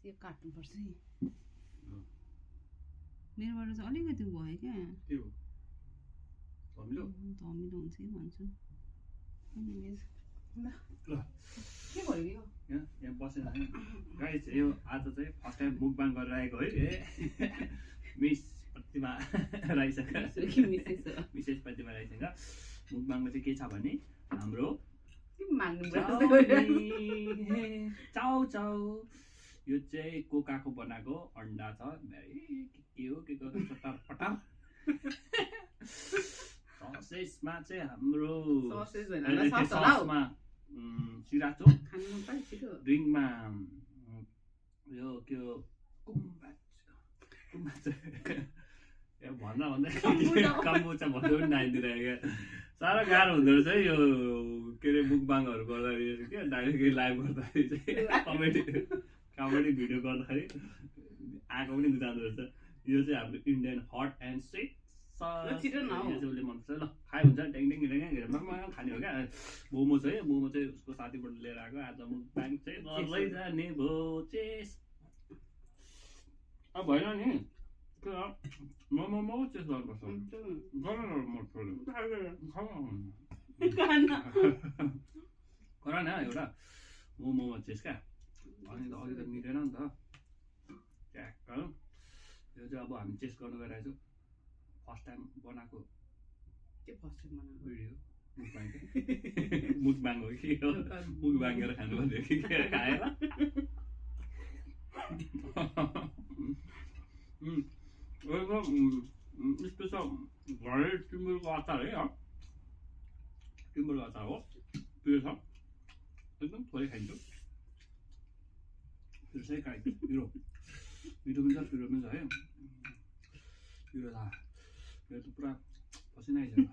त्यो काट्नुपर्छ है मेरोबाट चाहिँ अलिकति भयो क्या के हो धमिलो धमिलो हुन्छ कि भन्छु ल के भयो यो यहाँ बसेर गाइस यो आज चाहिँ फर्स्ट टाइम मुकबाङ गरेर आएको है मिस प्रतिमा राईसँग मिसेस प्रतिमा राईसँग मुकबाङमा चाहिँ के छ भने हाम्रो चाउ चाउ यो चाहिँ कोकाको बनाएको अन्डा छ के हो चट्टार पटार ससेजमा चाहिँ हाम्रो ससमा सिराचो ड्रिङ्कमा यो के हो भन्दा भन्दै कम्बुचा भन्दै पनि नआइदिरहेको साह्रो गाह्रो हुँदो रहेछ है यो के अरे मुकबाङहरू गर्दाखेरि क्या डाइरेक्ट लाइभ गर्दाखेरि चाहिँ कमेडी भिडियो गर्दाखेरि आएको पनि जाँदो रहेछ यो चाहिँ हाम्रो इन्डियन हट एन्ड स्विट उसले मनपर्छ ल खाइ हुन्छ ड्याङ ड्याङ ड्याङ खाने हो क्या मोमो छ है मोमो चाहिँ उसको साथीबाट लिएर आएको आज मुकबाङ चाहिँ गर्दै जाने भो चेस अब भएन नि मोमो चेस गर्नुपर्छ गर न एउटा मोमो चेस क्या अनि त अघि त मिलेन नि त ट्याक्क यो चाहिँ अब हामी चेस गर्नु गइरहेको छौँ फर्स्ट टाइम बनाएको भिडियो मुकबाङ हो कि हो मुकबाङेर खानु पर्यो कि खाएर स्पेसल घरै टिम्बरको अचार है टिम्बरको अचार हो त्यो छ एकदम थोरै खाइन्छ त्यो चाहिँ खाइन्छ पिरो मिठो पनि छ पिरो पनि छ है पिरो छ यो त पुरा पसिना आइसक्यो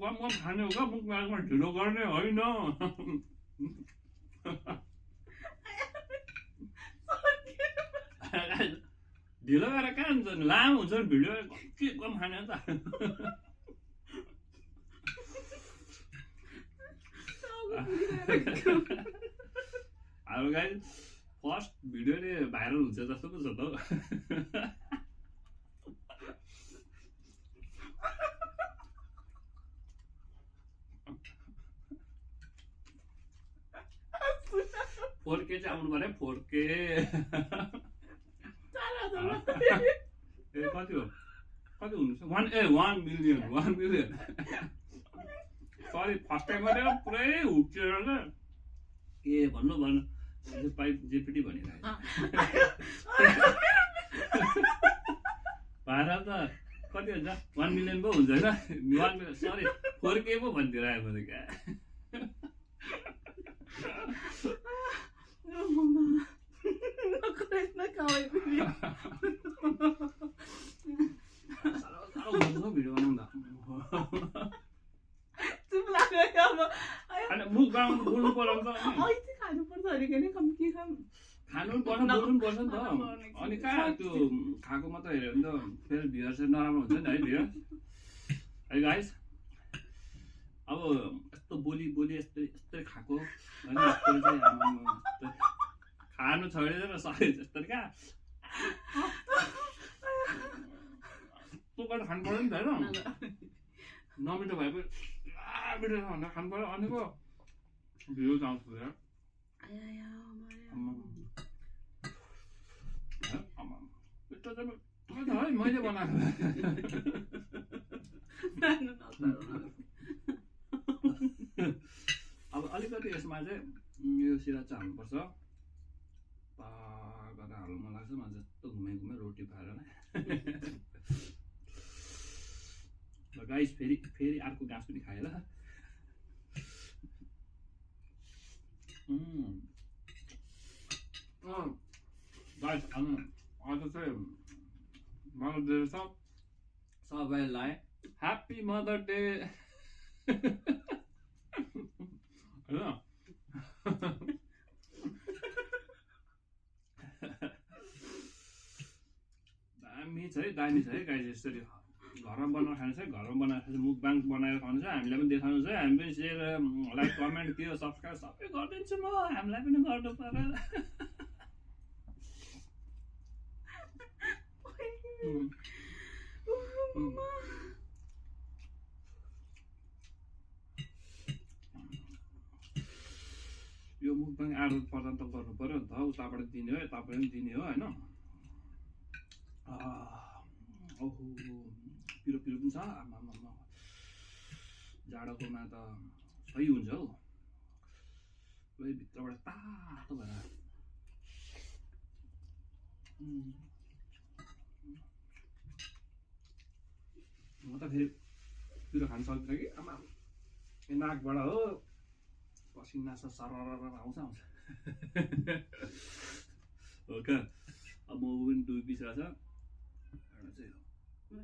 गम खाने हो क्या मुकबाङमा ढिलो गर्ने होइन ढिलो गरेर कहाँ हुन्छ लामो हुन्छ भिडियो के कम खाने त हाम्रो गाई फर्स्ट भिडियोले भाइरल हुन्छ जस्तो पो छ त फोरके चाहिँ आउनु पर्यो फोरके कति हो कति हुनुहुन्छ 1 मिलियन सरी फर्स्ट टाइम गरेर पुरै हुक्चेर क्या के भन्नु पाइप जेपिटी भनिरहेको भाइरल त कति हुन्छ 1 मिलियन पो हुन्छ होइन 1 मिलियन सरी 4K पो भनिदिइरहेको मैले क्या भिडियो बनाउँदा मुकबाङ बोल्नु पर्यो नि त खानु पर्छ बोल्नु पर्छ नि त अनि कहाँ त्यो खाएको मात्रै हेऱ्यो भने त फेरि भियर चाहिँ नराम्रो हुन्छ नि है भियर है गाइस अब यस्तो बोली यस्तै खाएको होइन यस्तो चाहिँ खानु छोडेर सरी जस्तो क्या तँ खानु पर्यो नि त होइन नमिठो भए पनि मिठो छ भनेर खानु पर्यो अनि पो भिडियो आउँछ है मैले बनाएको अब अलिकति यसमा चाहिँ यो सिराचा हाल्नुपर्छ गरेर हाल्नु मन लाग्छ मलाई जस्तो घुमाइ रोटी पाएर ल गाइस फेरि अर्को घाँस पनि खाएँ ल गाइस आज चाहिँ मदर डे छ सबैलाई ह्याप्पी मदर डे होइन दामी छ है गाइस यसरी घरमा बनाएर खानु छ घरमा बनाएर खानु मुकबाङ बनाएर खानु छ हामीलाई पनि देखाउनु छ हामी पनि सेयर लाइक कमेन्ट त्यो सब्सक्राइब सबै गरिदिन्छु म हामीलाई पनि गर्नु पर्यो यो मुकबाङ आडत प्रदान त गर्नु पर्यो नि त उताबाट दिने हो यताबाट पनि दिने हो होइन ओहो पिरो पिरो पनि छ आमा जाडोकोमा त सही हुन्छ हौ पुरै भित्रबाट तातो भएर म त फेरि पिरो खान सक्दिनँ कि आमा नाकबाट हो पसिना सरर आउँछ हो क्या अब मोमो पनि 2 पिस रहेछ एउटा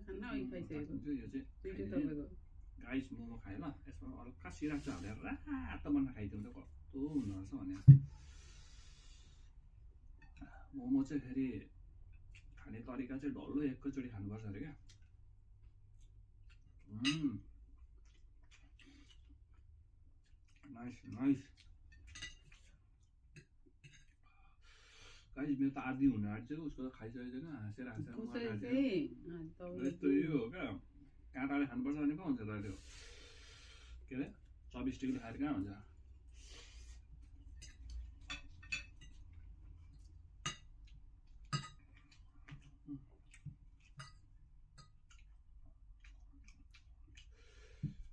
चाहिँ यो चाहिँ गाइस मोमो खाएँ ल यसमा हल्का सिराप चाहिँ हालेर रातो बनाएर खाइदिउँ त कस्तो हुँदो रहेछ भने मोमो चाहिँ फेरि खाने तरिका चाहिँ डल्लो एकैचोटि खानुपर्छ अरे क्या नाइस नाइस गाइस मेरो त आदि हुन आँट्यो उसको त खाइसकेको छैन हाँसेर यस्तो यो हो क्या काँटाले खानुपर्छ भने कहाँ हुन्छ त त्यो के अरे 24 डिग्री खाएर कहाँ हुन्छ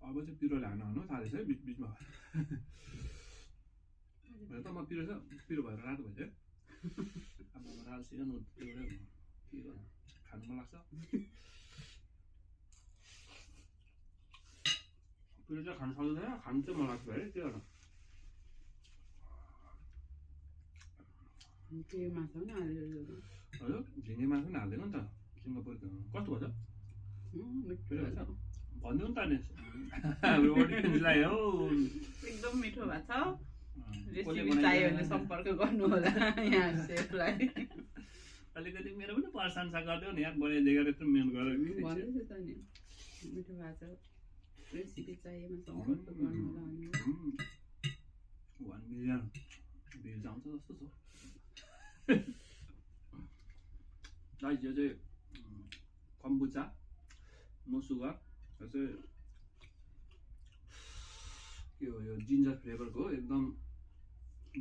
अब चाहिँ पिरोले हान्नु थालेछ है बिच बिचमा त म पिरो भएर रातो भइसक्यो अब रातो सिजन पिरो खानु मन लाग्छ पिरो चाहिँ खानु सक्दैन खानु चाहिँ मन लाग्छ है त्यो हजुर झिँगे मासु पनि हालिदिएको नि त सिङ्गापुर कस्तो भन्छ भन्नु नि त नि हाम्रो अडियन्सलाई हौ एकदम मिठो भएको छ रेसिपी चाहियो भने सम्पर्क गर्नु होला यहाँ सेफलाई अलिकति मेरो पनि प्रशंसा गरिदेऊ न यार बनाइदिएर यत्रो मेहनत गरेर भन्दैछु त नि मिठो भएको छ रेसिपी चाहिएमा सम्पर्क गर्नु होला 1 मिलियन भ्युज आउँछ जस्तो छ गाइस यो चाहिँ कम्बुचा नो सुगर यो चाहिँ के हो यो जिन्जर फ्लेभरको एकदम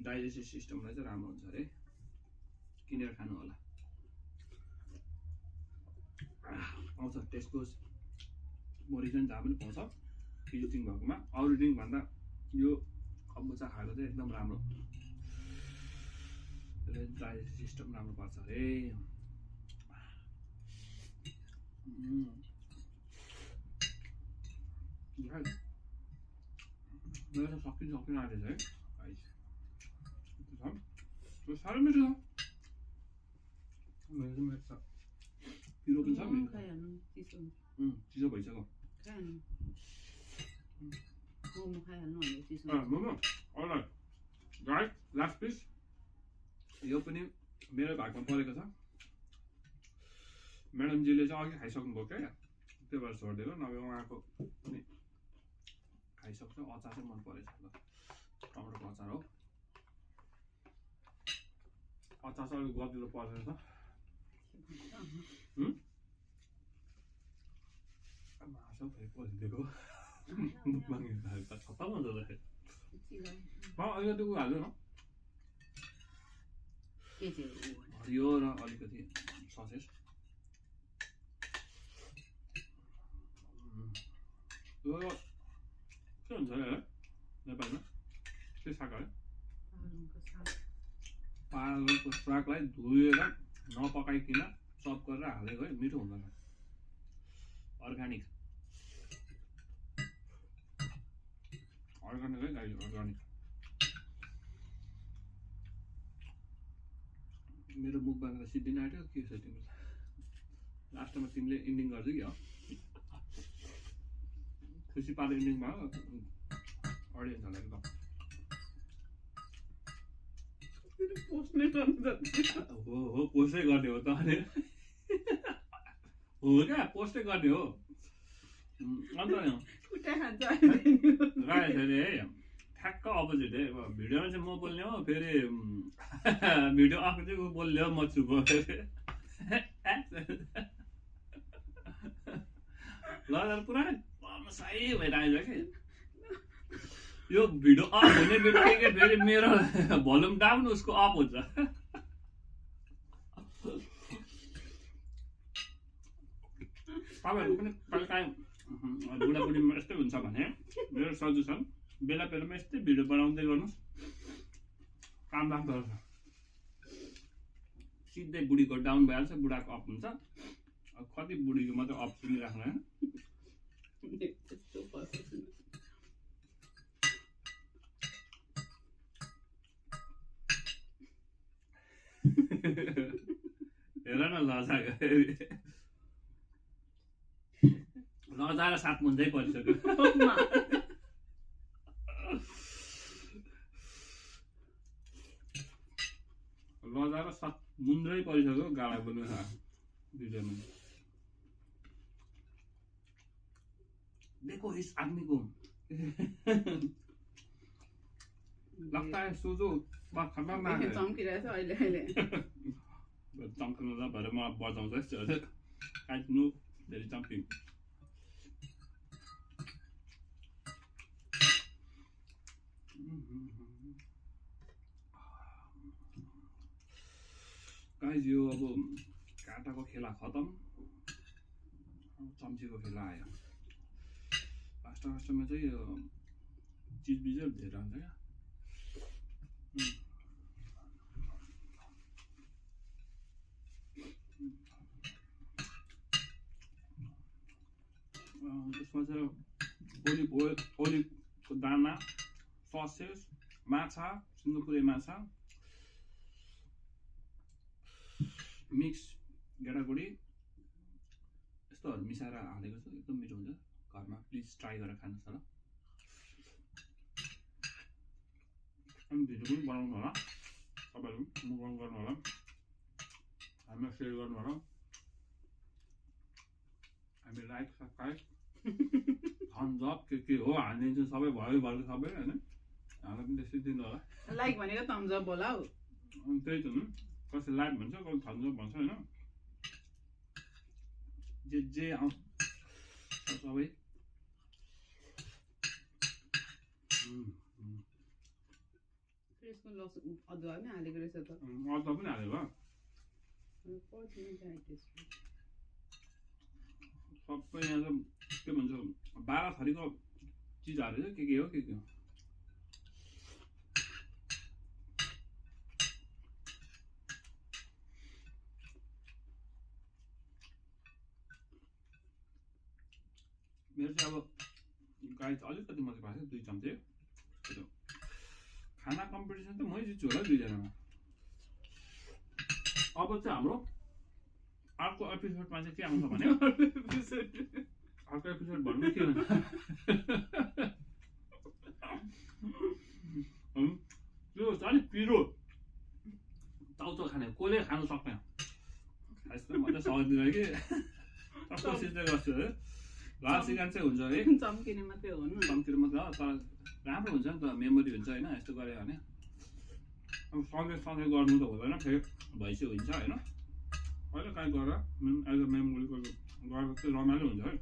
डाइजेस्टिभ सिस्टमलाई चाहिँ राम्रो हुन्छ अरे किनेर खानु होला पाउँछ टेस्टको मोरिजन जहाँ पनि पाउँछ फिज ड्रिङ्क भएकोमा अरू ड्रिङ्क भन्दा यो कम्बुचा खाएको चाहिँ एकदम राम्रो त्यसले डाइजेस्टिभ सिस्टम राम्रो पार्छ अरे मेरो त सकिन आँटेछ है साह्रै मिठो छ मेरो पिरो पनि छ चिसो भइसक्यो momo alright guys last piece यो पनि मेरो भागमा परेको छ म्याडमजीले चाहिँ अघि खाइसक्नुभयो क्या त्यो भएर छोडिदिएको नभए उहाँको पनि खाइसक्छ अचार चाहिँ मन परेछ ल टमाटरको अचार हो अचार चाहिँ अलिक गतिलो पर्दैन त मासु फेरि पसिदिएको खत्तम हुन्छ त अलिकति उयो हाल्नु न हरियो र अलिकति ससेज के हुन्छ अरे नेपालमा के साग अरे पालकको सागलाई धोएर नपकाइकन चप गरेर हालेको है मिठो हुँदैन अर्ग्यानिक है गाई अर्ग्यानिक मेरो मुखबाट त सिद्धिन आँट्यो के छ तिम्रो लास्टमा तिमीले इन्डिङ गर्दै कि हो खुसी पार्ने इन्डिङ भयो अडियन्सहरूलाई एकदम हो पोस्टै गर्ने हो त अनि हो क्या पोस्टै गर्ने हो अन्त खुट्टा खान्छ अहिले राखेको छ अरे है ठ्याक्क अपोजिट है अब भिडियोमा चाहिँ म बोल्ने हो फेरि भिडियो आएको चाहिँ ऊ बोल्ने हो म चुप हो ल पुरा सही भइरहेको छ कि यो भिडियो अफ हुने बित्तिकै फेरि मेरो भोल्युम डाउन उसको अफ हुन्छ तपाईँहरूको पनि कहिले काहीँ बुढाबुढीमा यस्तै हुन्छ भने मेरो सजेसन बेला बेलामा यस्तै भिडियो बनाउँदै गर्नुहोस् काम लाग्दो रहेछ सिधै बुढीको डाउन भइहाल्छ बुढाको अफ हुन्छ कति बुढीको मात्रै अफ सुनिराख्नु होइन हेर न लजाएर सात मुन्दै परिसक्यो लजाएर सात मुन्दै परिसक्यो गाडा बोल्नु भिडियोमा देखो इस आदमी को लगता है सोचो खतरनाक है चम्किरहेछ अहिले अहिले चम्किनु त भएर म बजाउँदैछु काट्नु धेरै जम्पिङ गाइस यो अब काँटाको खेला खतम चम्चीको खेला आयो फर्स्टमा चाहिँ यो चिजबिजहरू धेरै हुन्छ क्या त्यसमा चाहिँ ओलिभको दाना ससेस माछा सिङ्गापुरे माछा मिक्स गेडागुडी यस्तोहरू मिसाएर हालेको छु एकदम मिठो हुन्छ घरमा प्लिज ट्राई गरेर खानुहोस् होला अनि भिडियो पनि बनाउनु होला तपाईँहरू मुभ अन गर्नु होला हामीलाई सेयर गर्नु होला हामी लाइक सब्सक्राइब थम्स अप के हो हालिदिन्छु सबै भयो भएको सबै होइन हामीलाई पनि त्यस्तै दिनु होला लाइक भनेको थम्स अप होला हौ अनि त्यही त कसै लाइक भन्छ कसै थम्स अप भन्छ होइन जे आउँछ सबै अदुवा पनि हालेको रहेछ त अदुवा पनि हालेको सबै यहाँ त के भन्छ 12 थरीको चिज हालेको के हो मेरो चाहिँ अब गाइस अलिकति मात्रै भएको छ 2 चम्चे खाना कम्पिटिसन त मै जित्छु होला 2 जनामा अब चाहिँ हाम्रो अर्को एपिसोडमा चाहिँ के आउँछ भने अर्को एपिसोड भन्नु के हुन्छ त्यो अलिक पिरो चाउचाउ खाने कसले खानु सक्दैन यस्तो मात्रै सघाइ दिँदैन कि कोसिस चाहिँ गर्छु है लास्ट सिजन चाहिँ हुन्छ है चम्किने मात्रै हो नि चम्किने मात्रै हो तर राम्रो हुन्छ नि त मेमोरी हुन्छ होइन यस्तो गऱ्यो भने अब सँगै गर्नु त हुँदैन फेरि भैँसी हुन्छ होइन कहिले काहीँ गरेर एज अ मेमोरीको गरेर चाहिँ रमाइलो हुन्छ है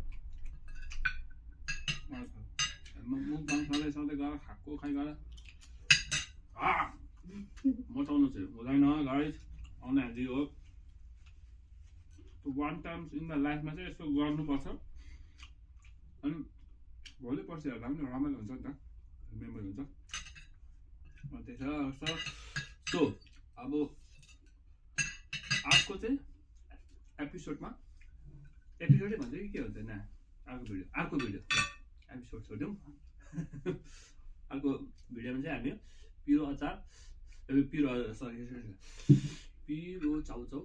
मुखबाङ सधैँ गरेर खाएको खाइ गरेर मोटाउनु चाहिँ हुँदैन गाइस अनहेल्दी हो 1 टाइम्स इन द लाइफमा चाहिँ यस्तो गर्नुपर्छ अनि भोलि पर्सि हेर्दा पनि रमाइलो हुन्छ नि त मेमोरी हुन्छ त्यसो सो अब अर्को चाहिँ एपिसोडै भन्छ कि के हुन्छ न अर्को भिडियो एपिसोड छोड्यौँ अर्को भिडियोमा चाहिँ हामी पिरो अचार पिरो चाउचाउ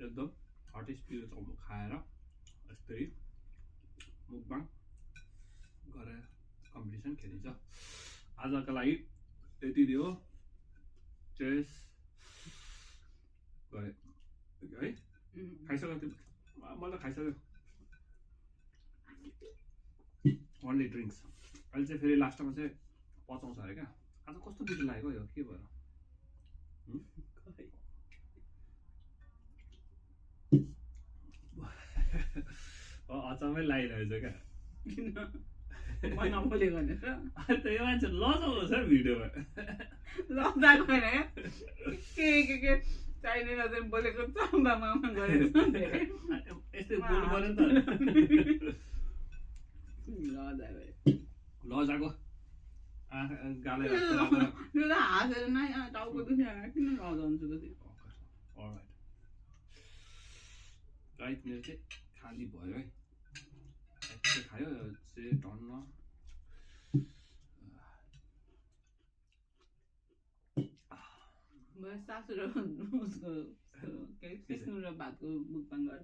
एकदम हटेस्ट पिरो चाउचाउ खाएर यस्तै मुखबाङ गरेर कम्पिटिसन खेलिन्छ आजका लागि यति दियो चेस गरे है खाइसक्यो म त खाइसक्यो ओन्ली ड्रिङ्क्स अहिले चाहिँ फेरि लास्टमा चाहिँ पचाउँछ अरे क्या आज कस्तो मिठो लाग्यो यो के भयो अचम्मै लागिरहेछ क्या म नबोलेको भनेर त्यो मान्छे लजाउँछ भिडियोमा लजाएको होइन के चाहिँदैन चाहिँ बोलेको चम्बा मामा गरेको यस्तै बोल्नु पर्यो नि त लजाको गाले त्यो त हाँसेर नै टाउको दुख्यो किन लजाउँछु त त्यो राइट मेरो चाहिँ खाली भयो है खायो चाहिँ टन्न सासु र उसको कृष्ण र भातको मुखपान गर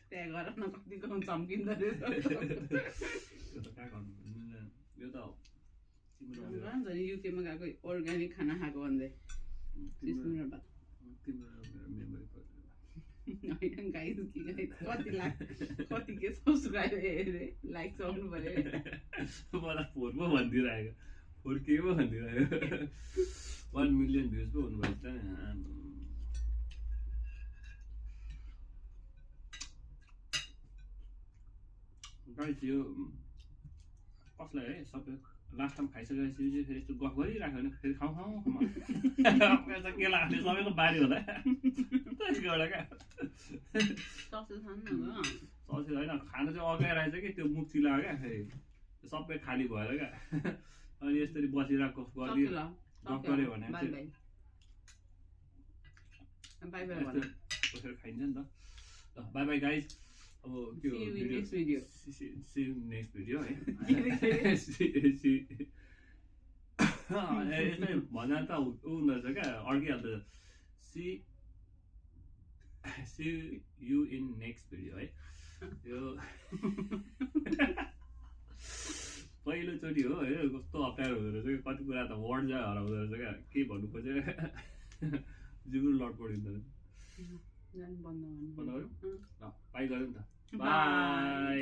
त्यहाँ गर न कतिको चम्किँदो रहेछ यो त युकेमा गएको अर्ग्यानिक खाना खाएको भन्दै कृष्ण र भात होइन गाइस कति के सब्सक्राइब लाइक आउनु पर्यो मलाई फोर पो भनिदिइरहेको फोर के पो भनिदिइरहेको 1 मिलियन भ्युज पो हुनुभएको छ गाइस यो कसलाई है सबै लास्ट टाइम खाइसकेपछि चाहिँ फेरि यस्तो गफ गरिराख्यो भने फेरि खाउँ के लाग्ने सबैको बारी होला एउटा क्या सब्जी होइन खानु चाहिँ अगाइरहेछ कि त्यो मुख चिलायो क्या फेरि सबै खाली भएर क्या अनि यसरी बसिरहेको गफ गऱ्यो भने बसेर खाइन्छ नि त बाई बाई गाइज अब त्यो नेक्स्ट भिडियो है यस्तै भन्दा त ऊ हुँदो रहेछ क्या अड्किहाल्दो see you in next video है यो पहिलोचोटि हो है कस्तो अप्ठ्यारो हुँदो रहेछ कति कुरा त वर्ड चाहिँ हराउँदो रहेछ क्या के भन्नु खोज्यो जिउको लड पढिँदो रहेछ बन्द गऱ्यो ल बाई गऱ्यो नि त बाई